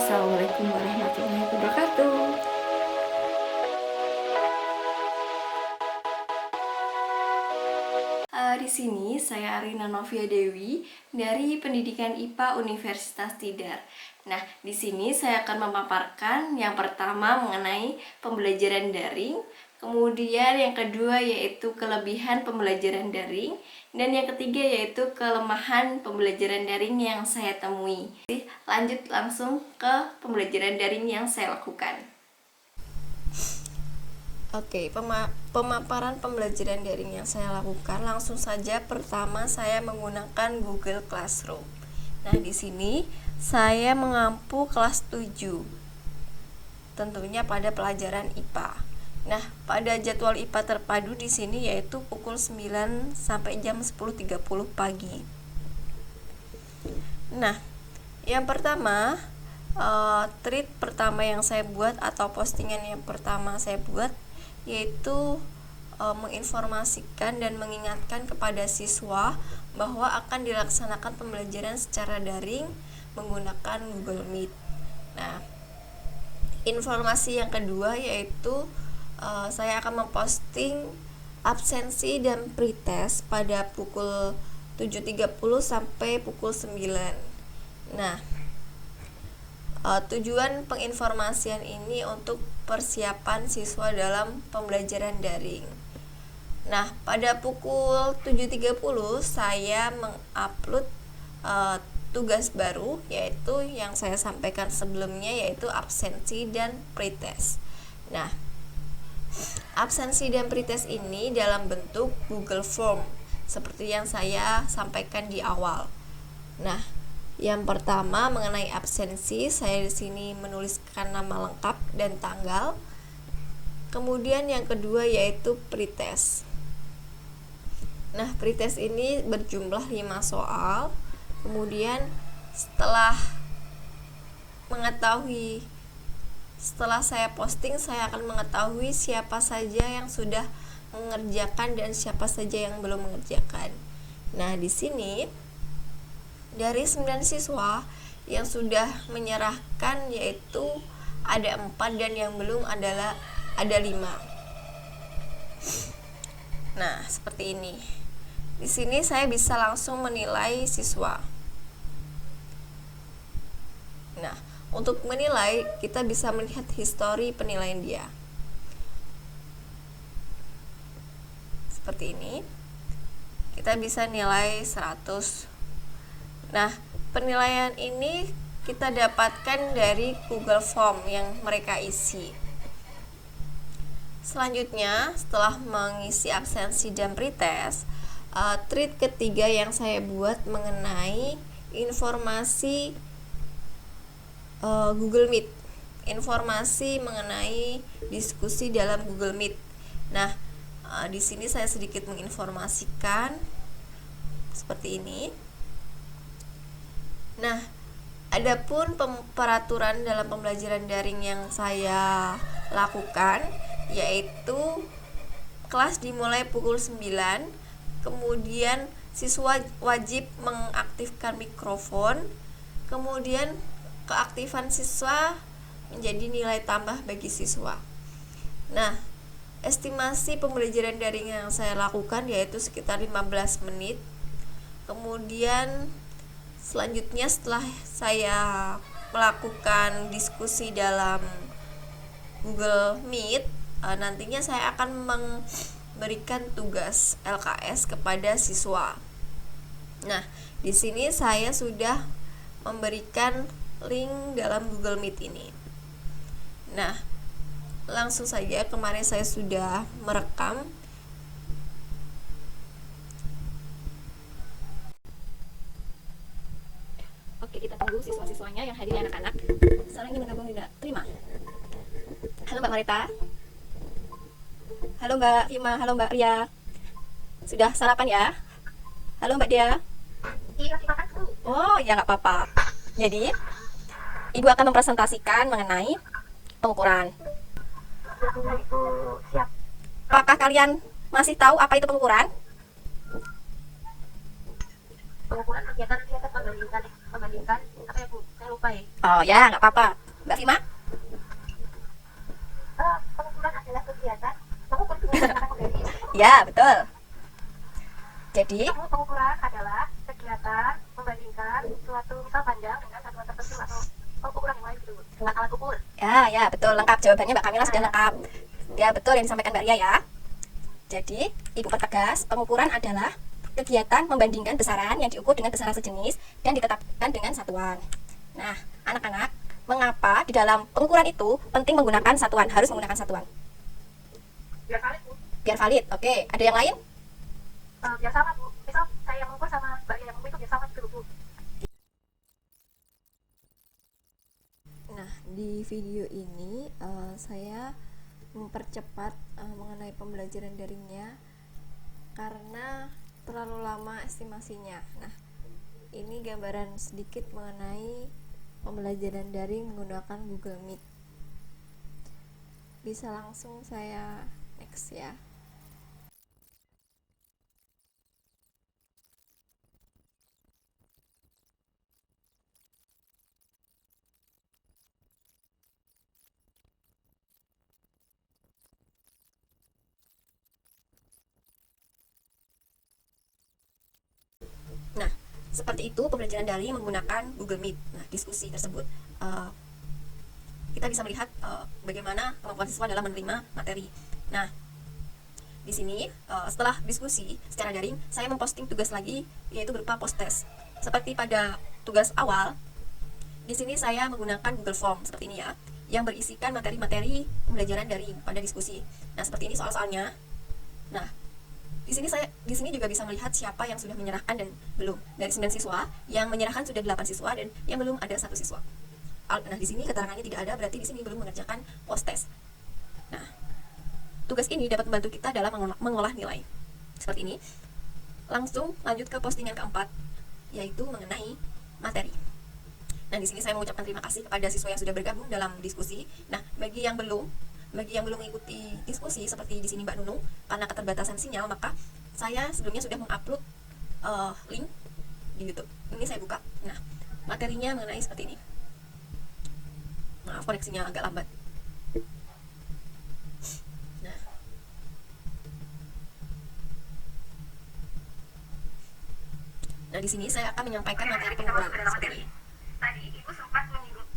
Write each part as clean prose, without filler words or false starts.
Assalamualaikum warahmatullahi wabarakatuh. Di sini saya Arina Novia Dewi dari Pendidikan IPA Universitas Tidar. Nah, di sini saya akan memaparkan yang pertama mengenai pembelajaran daring, kemudian yang kedua yaitu kelebihan pembelajaran daring, dan yang ketiga yaitu kelemahan pembelajaran daring yang saya temui. Lanjut langsung ke pembelajaran daring yang saya lakukan. Oke, pemaparan pembelajaran daring yang saya lakukan langsung saja. Pertama, saya menggunakan Google Classroom. Nah, di sini saya mengampu kelas 7. Tentunya pada pelajaran IPA. Nah, pada jadwal IPA terpadu di sini yaitu pukul 9 sampai jam 10.30 pagi. Nah, yang pertama, tweet pertama yang saya buat atau postingan yang pertama saya buat yaitu menginformasikan dan mengingatkan kepada siswa bahwa akan dilaksanakan pembelajaran secara daring menggunakan Google Meet. Nah, informasi yang kedua yaitu saya akan memposting absensi dan pretest pada pukul 7.30 sampai pukul 9. Nah, tujuan penginformasian ini untuk persiapan siswa dalam pembelajaran daring. Nah, pada pukul 7.30 saya mengupload tugas baru yaitu yang saya sampaikan sebelumnya yaitu absensi dan pretest. Nah, absensi dan pretest ini dalam bentuk Google Form seperti yang saya sampaikan di awal. Nah, yang pertama mengenai absensi, saya di sini menuliskan nama lengkap dan tanggal. Kemudian yang kedua yaitu pretest. Nah, pretest ini berjumlah 5 soal. Kemudian setelah saya posting, saya akan mengetahui siapa saja yang sudah mengerjakan dan siapa saja yang belum mengerjakan. Nah, di sini dari 9 siswa yang sudah menyerahkan yaitu ada 4 dan yang belum ada 5. Nah, seperti ini. Di sini saya bisa langsung menilai siswa. Nah, untuk menilai kita bisa melihat histori penilaian dia. Seperti ini. Kita bisa nilai 100. Nah, penilaian ini kita dapatkan dari Google Form yang mereka isi. Selanjutnya, setelah mengisi absensi dan pretest, tweet ketiga yang saya buat mengenai informasi Google Meet. Informasi mengenai diskusi dalam Google Meet. Nah, di sini saya sedikit menginformasikan seperti ini. Nah, adapun peraturan dalam pembelajaran daring yang saya lakukan yaitu kelas dimulai pukul 9, kemudian siswa wajib mengaktifkan mikrofon, kemudian keaktifan siswa menjadi nilai tambah bagi siswa. Nah, estimasi pembelajaran daring yang saya lakukan yaitu sekitar 15 menit. Kemudian selanjutnya setelah saya melakukan diskusi dalam Google Meet, nantinya saya akan memberikan tugas LKS kepada siswa. Nah, di sini saya sudah memberikan link dalam Google Meet ini. Nah, langsung saja kemarin saya sudah merekam. Oke, kita tunggu siswa-siswanya yang hadir anak-anak. Sekarang ingin bergabung tidak? Terima. Halo Mbak Marita. Halo Mbak Ima, halo Mbak Ria. Sudah sarapan ya? Halo Mbak Dia. Iya, terima kasih. Oh, ya nggak apa-apa. Jadi, Ibu akan mempresentasikan mengenai pengukuran. Ibu siap. Apakah kalian masih tahu apa itu pengukuran? Pengukuran kegiatan pembandingan membandingkan apa ya Bu? Saya lupa ya. Oh ya, nggak apa-apa. Mbak Fima? Pengukuran adalah kegiatan mengukur menggunakan pembanding. Ya, betul. Jadi, Pengukuran adalah kegiatan membandingkan suatu misal panjang dengan satuan tertentu atau pengukuran yang lain gitu Bu. Dengan alat ukur. ya, betul. Lengkap. Jawabannya Mbak Kamila sudah lengkap. Ya, betul yang disampaikan Mbak Ria ya. Jadi, Ibu pertegas, pengukuran adalah kegiatan membandingkan besaran yang diukur dengan besaran sejenis dan ditetapkan dengan satuan. Nah, anak-anak, mengapa di dalam pengukuran itu penting menggunakan satuan, harus menggunakan satuan? Biar valid Bu. Biar valid. Oke, ada yang lain? Biar sama Bu. Misal saya yang mengukur sama Mbak yang mengukur itu biar sama gitu Bu. Nah, di video ini saya mempercepat mengenai pembelajaran daringnya karena terlalu lama estimasinya. Nah, ini gambaran sedikit mengenai pembelajaran daring menggunakan Google Meet. Bisa langsung saya next ya. Nah, seperti itu pembelajaran daring menggunakan Google Meet. Nah, diskusi tersebut kita bisa melihat bagaimana kemampuan siswa dalam menerima materi. Nah, di sini setelah diskusi secara daring, saya memposting tugas lagi yaitu berupa post test. Seperti pada tugas awal, di sini saya menggunakan Google Form seperti ini ya, yang berisikan materi-materi pembelajaran daring pada diskusi. Nah, seperti ini soal-soalnya. Nah, di sini juga bisa melihat siapa yang sudah menyerahkan dan belum. Dari 9 siswa, yang menyerahkan sudah 8 siswa dan yang belum ada 1 siswa. Nah, di sini keterangannya tidak ada, berarti di sini belum mengerjakan post test. Nah, tugas ini dapat membantu kita dalam mengolah nilai. Seperti ini. Langsung lanjut ke postingan keempat, yaitu mengenai materi. Nah, di sini saya mengucapkan terima kasih kepada siswa yang sudah bergabung dalam diskusi. Nah, bagi yang belum mengikuti diskusi seperti di sini Mbak Nunung, karena keterbatasan sinyal, maka saya sebelumnya sudah mengupload link di YouTube. Ini saya buka. Nah, materinya mengenai seperti ini. Maaf, koneksinya agak lambat. Nah, di sini saya akan menyampaikan materi pengukuran seperti ini. Tadi Ibu sempat menyinggung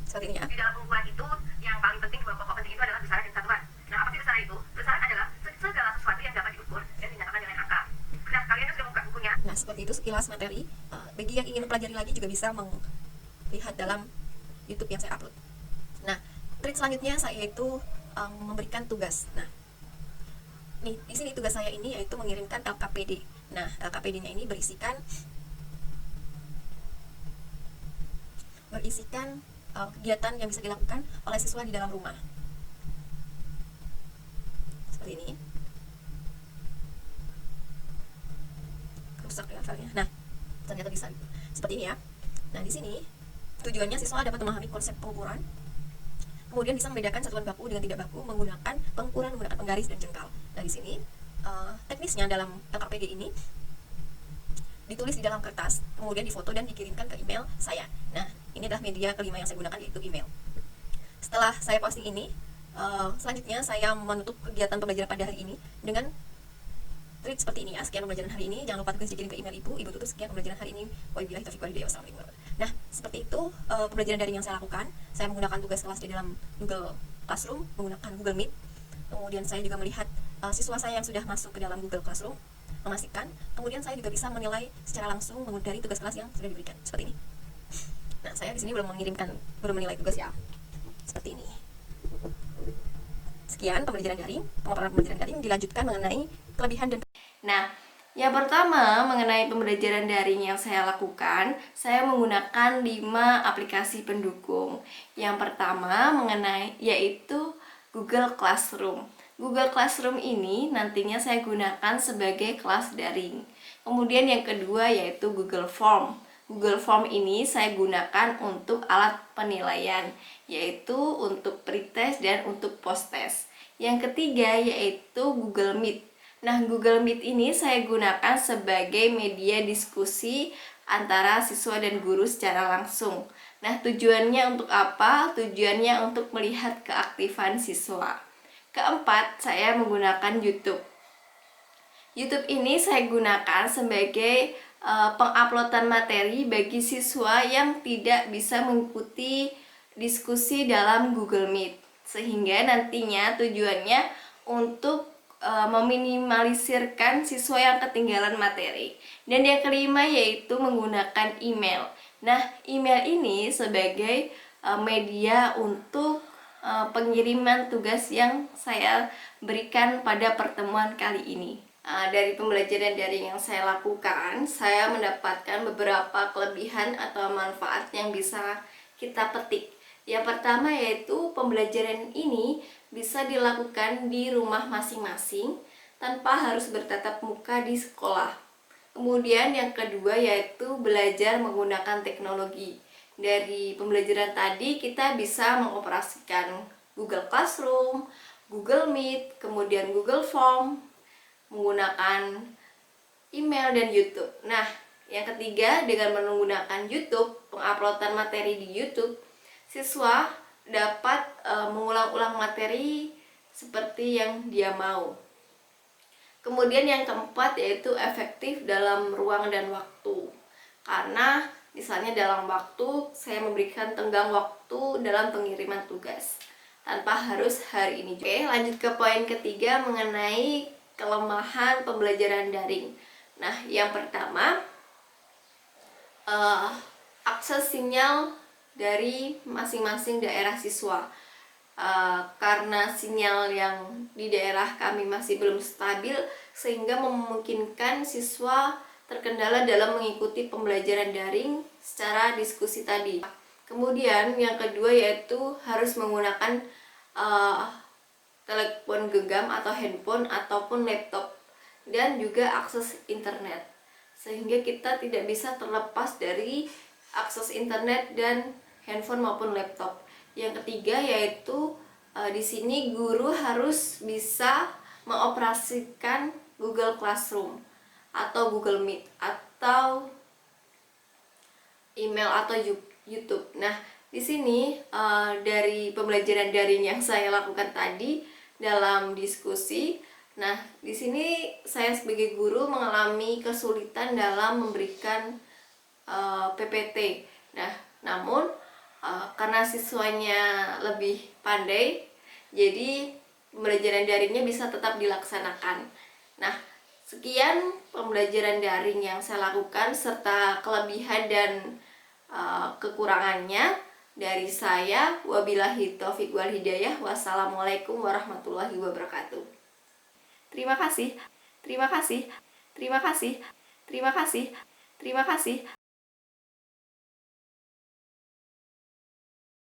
Seperti ini ya. di dalam pengukuran itu yang paling penting, dua pokok penting itu adalah besaran dan satuan. Nah, apa sih besaran itu? Besaran adalah segala sesuatu yang dapat diukur dan dinyatakan dengan angka. Nah, kalian sudah buka bukunya. Nah, seperti itu sekilas materi. Bagi yang ingin mempelajari lagi juga bisa melihat dalam YouTube yang saya upload. Nah, trik selanjutnya saya yaitu memberikan tugas. Nah, nih di sini tugas saya ini yaitu mengirimkan LKPD. Nah, LKPD-nya ini berisikan kegiatan yang bisa dilakukan oleh siswa di dalam rumah. Seperti ini. Rusak ya filenya. Nah, ternyata bisa seperti ini ya. Nah, di sini tujuannya siswa dapat memahami konsep pengukuran, kemudian bisa membedakan satuan baku dengan tidak baku menggunakan pengukuran menggunakan penggaris dan jengkal. Nah, di sini teknisnya dalam LKPD ini ditulis di dalam kertas, kemudian difoto dan dikirimkan ke email saya. Nah, ini adalah media kelima yang saya gunakan, yaitu email. Setelah saya posting ini, selanjutnya saya menutup kegiatan pembelajaran pada hari ini dengan tweet seperti ini ya. Sekian pembelajaran hari ini, jangan lupa tulis dikirim ke email ibu tutup sekian pembelajaran hari ini. Wabillahi taufiq walhidayah. Wassalamualaikum warahmatullahi wabarakatuh. Nah, seperti itu pembelajaran daring yang saya lakukan. Saya menggunakan tugas kelas di dalam Google Classroom, menggunakan Google Meet. Kemudian saya juga melihat siswa saya yang sudah masuk ke dalam Google Classroom, memastikan. Kemudian saya juga bisa menilai secara langsung dari tugas kelas yang sudah diberikan seperti ini. Nah, saya di sini belum menilai tugas ya. Seperti ini. Sekian pembelajaran daring. Pemaparan pembelajaran daring dilanjutkan mengenai kelebihan dan. Nah, yang pertama mengenai pembelajaran daring yang saya lakukan, saya menggunakan 5 aplikasi pendukung. Yang pertama mengenai yaitu Google Classroom. Google Classroom ini nantinya saya gunakan sebagai kelas daring. Kemudian yang kedua yaitu Google Form. Google Form ini saya gunakan untuk alat penilaian, yaitu untuk pretest dan untuk post test. Yang ketiga yaitu Google Meet. Nah, Google Meet ini saya gunakan sebagai media diskusi antara siswa dan guru secara langsung. Nah, tujuannya untuk apa? Tujuannya untuk melihat keaktifan siswa. Keempat, saya menggunakan YouTube. YouTube ini saya gunakan sebagai penguploadan materi bagi siswa yang tidak bisa mengikuti diskusi dalam Google Meet. Sehingga nantinya tujuannya untuk meminimalisirkan siswa yang ketinggalan materi. Dan yang kelima yaitu menggunakan email. Nah, email ini sebagai media untuk pengiriman tugas yang saya berikan pada pertemuan kali ini. Dari pembelajaran daring yang saya lakukan, saya mendapatkan beberapa kelebihan atau manfaat yang bisa kita petik. Yang pertama yaitu pembelajaran ini bisa dilakukan di rumah masing-masing tanpa harus bertatap muka di sekolah. Kemudian yang kedua yaitu belajar menggunakan teknologi. Dari pembelajaran tadi kita bisa mengoperasikan Google Classroom, Google Meet, kemudian Google Form, menggunakan email dan YouTube. Nah, yang ketiga dengan menggunakan YouTube, penguploadan materi di YouTube, siswa dapat mengulang-ulang materi seperti yang dia mau. Kemudian yang keempat yaitu efektif dalam ruang dan waktu. Karena misalnya dalam waktu saya memberikan tenggang waktu dalam pengiriman tugas tanpa harus hari ini. Oke, lanjut ke poin ketiga mengenai kelemahan pembelajaran daring. Nah, yang pertama akses sinyal dari masing-masing daerah siswa. Karena sinyal yang di daerah kami masih belum stabil sehingga memungkinkan siswa terkendala dalam mengikuti pembelajaran daring secara diskusi tadi. Kemudian yang kedua yaitu harus menggunakan telepon genggam atau handphone ataupun laptop dan juga akses internet, sehingga kita tidak bisa terlepas dari akses internet dan handphone maupun laptop. Yang ketiga yaitu di sini guru harus bisa mengoperasikan Google Classroom atau Google Meet atau email atau YouTube. Nah, di sini dari pembelajaran daring yang saya lakukan tadi dalam diskusi, nah di sini saya sebagai guru mengalami kesulitan dalam memberikan PPT. Nah, namun karena siswanya lebih pandai, jadi pembelajaran daringnya bisa tetap dilaksanakan. Nah, sekian pembelajaran daring yang saya lakukan serta kelebihan dan kekurangannya dari saya. Wabillahi taufiq wal hidayah. Wassalamualaikum warahmatullahi wabarakatuh. Terima kasih. Terima kasih. Terima kasih. Terima kasih. Terima kasih.